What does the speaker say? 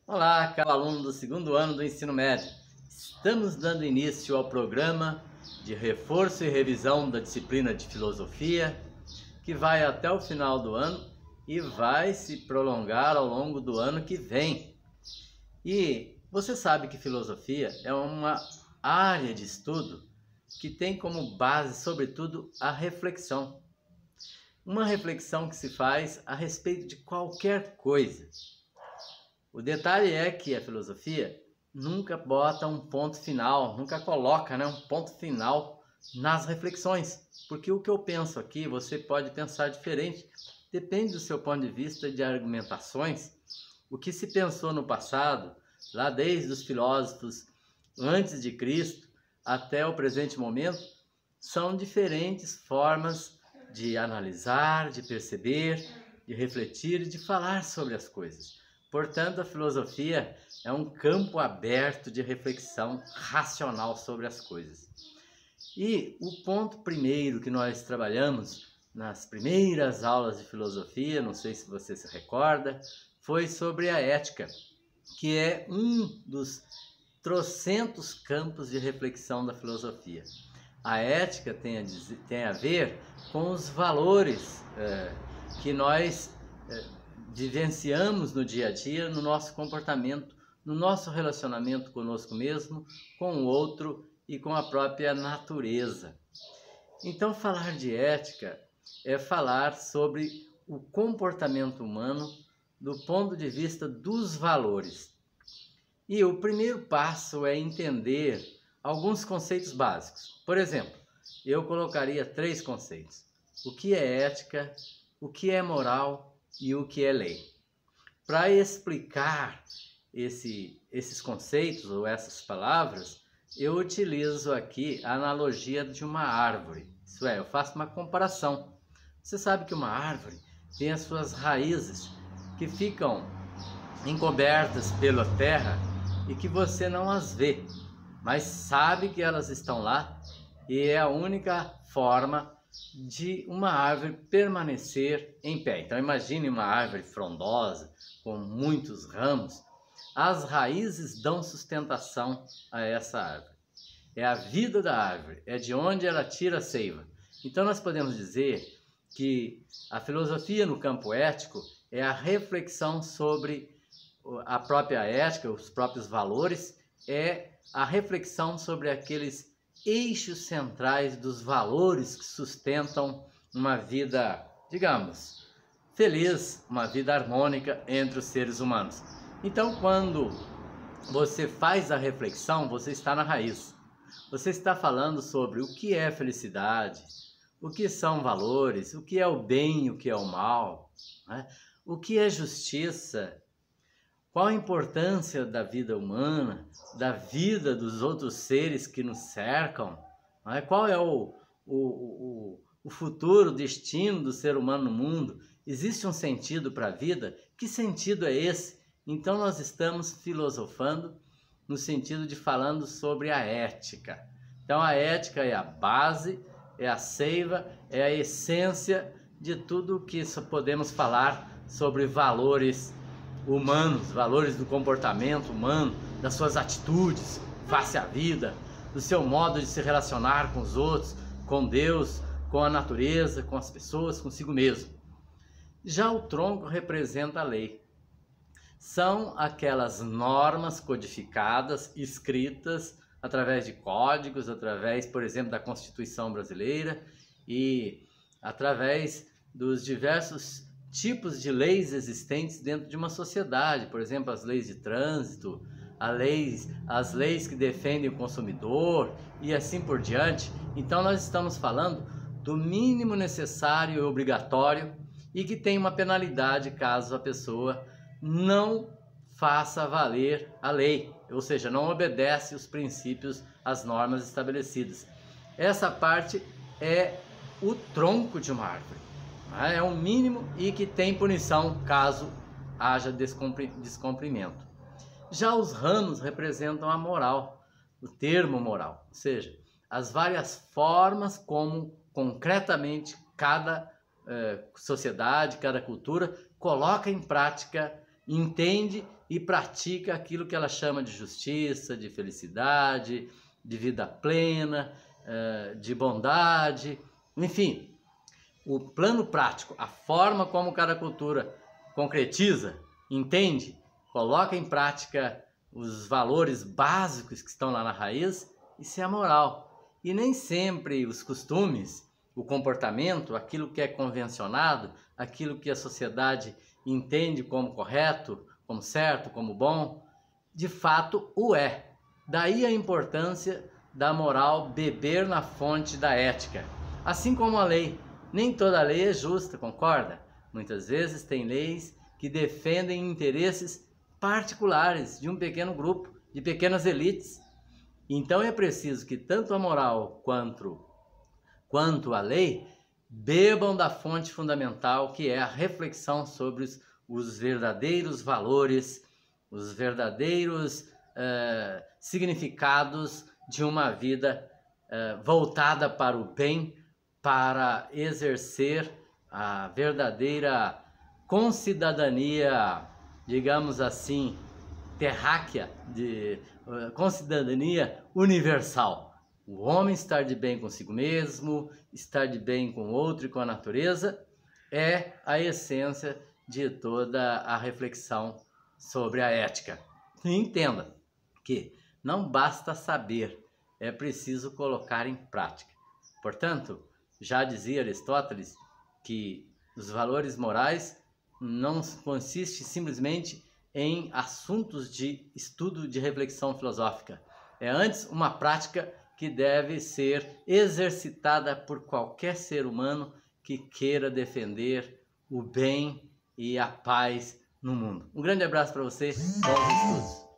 Olá, caro aluno do segundo ano do ensino médio. Estamos dando início ao programa de reforço e revisão da disciplina de filosofia, que vai até o final do ano e vai se prolongar ao longo do ano que vem. E você sabe que filosofia é uma área de estudo que tem como base, sobretudo, a reflexão. Uma reflexão que se faz a respeito de qualquer coisa. O detalhe é que a filosofia nunca bota um ponto final, nunca coloca um ponto final nas reflexões. Porque o que eu penso aqui, você pode pensar diferente. Depende do seu ponto de vista de argumentações. O que se pensou no passado, lá desde os filósofos antes de Cristo até o presente momento, são diferentes formas de analisar, de perceber, de refletir e de falar sobre as coisas. Portanto, a filosofia é um campo aberto de reflexão racional sobre as coisas. E o ponto primeiro que nós trabalhamos nas primeiras aulas de filosofia, não sei se você se recorda, foi sobre a ética, que é um dos trocentos campos de reflexão da filosofia. A ética tem a ver com os valores que nós vivenciamos no dia a dia, no nosso comportamento, no nosso relacionamento conosco mesmo, com o outro e com a própria natureza. Então, falar de ética é falar sobre o comportamento humano do ponto de vista dos valores. E o primeiro passo é entender alguns conceitos básicos. Por exemplo, eu colocaria 3 conceitos: o que é ética, o que é moral e o que é lei. Para explicar esses conceitos ou essas palavras, eu utilizo aqui a analogia de uma árvore. Isso é, eu faço uma comparação. Você sabe que uma árvore tem as suas raízes que ficam encobertas pela terra e que você não as vê, mas sabe que elas estão lá, e é a única forma de uma árvore permanecer em pé. Então imagine uma árvore frondosa, com muitos ramos. As raízes dão sustentação a essa árvore. É a vida da árvore, é de onde ela tira a seiva. Então nós podemos dizer que a filosofia no campo ético é a reflexão sobre a própria ética, os próprios valores, é a reflexão sobre aqueles eixos centrais dos valores que sustentam uma vida, digamos, feliz, uma vida harmônica entre os seres humanos. Então, quando você faz a reflexão, você está na raiz. Você está falando sobre o que é felicidade, o que são valores, o que é o bem e o que é o mal, né? O que é justiça, qual a importância da vida humana, da vida dos outros seres que nos cercam, né? Qual é o futuro, o destino do ser humano no mundo? Existe um sentido para a vida? Que sentido é esse? Então nós estamos filosofando no sentido de falando sobre a ética. Então a ética é a base, é a seiva, é a essência de tudo que podemos falar sobre valores humanos, valores do comportamento humano, das suas atitudes face à vida, do seu modo de se relacionar com os outros, com Deus, com a natureza, com as pessoas, consigo mesmo. Já o tronco representa a lei. São aquelas normas codificadas, escritas através de códigos, através, por exemplo, da Constituição brasileira e através dos diversos tipos de leis existentes dentro de uma sociedade. Por exemplo, as leis de trânsito, as leis que defendem o consumidor e assim por diante. Então nós estamos falando do mínimo necessário e obrigatório e que tem uma penalidade caso a pessoa não faça valer a lei, ou seja, não obedece os princípios, as normas estabelecidas. Essa parte é o tronco de uma árvore, é o mínimo e que tem punição caso haja descumprimento. Já os ramos representam a moral, o termo moral, ou seja, as várias formas como concretamente cada sociedade, cada cultura coloca em prática entende e pratica aquilo que ela chama de justiça, de felicidade, de vida plena, de bondade, enfim. O plano prático, a forma como cada cultura concretiza, entende, coloca em prática os valores básicos que estão lá na raiz, isso é a moral. E nem sempre os costumes, o comportamento, aquilo que é convencionado, aquilo que a sociedade entende como correto, como certo, como bom, de fato o é. Daí a importância da moral beber na fonte da ética. Assim como a lei. Nem toda lei é justa, concorda? Muitas vezes tem leis que defendem interesses particulares de um pequeno grupo, de pequenas elites. Então é preciso que tanto a moral quanto a lei bebam da fonte fundamental, que é a reflexão sobre os verdadeiros valores, os verdadeiros significados de uma vida voltada para o bem, para exercer a verdadeira concidadania, digamos assim, terráquea, concidadania universal. O homem estar de bem consigo mesmo, estar de bem com o outro e com a natureza, é a essência de toda a reflexão sobre a ética. E entenda que não basta saber, é preciso colocar em prática. Portanto, já dizia Aristóteles que os valores morais não consistem simplesmente em assuntos de estudo, de reflexão filosófica. É antes uma prática que deve ser exercitada por qualquer ser humano que queira defender o bem e a paz no mundo. Um grande abraço para você, bons estudos!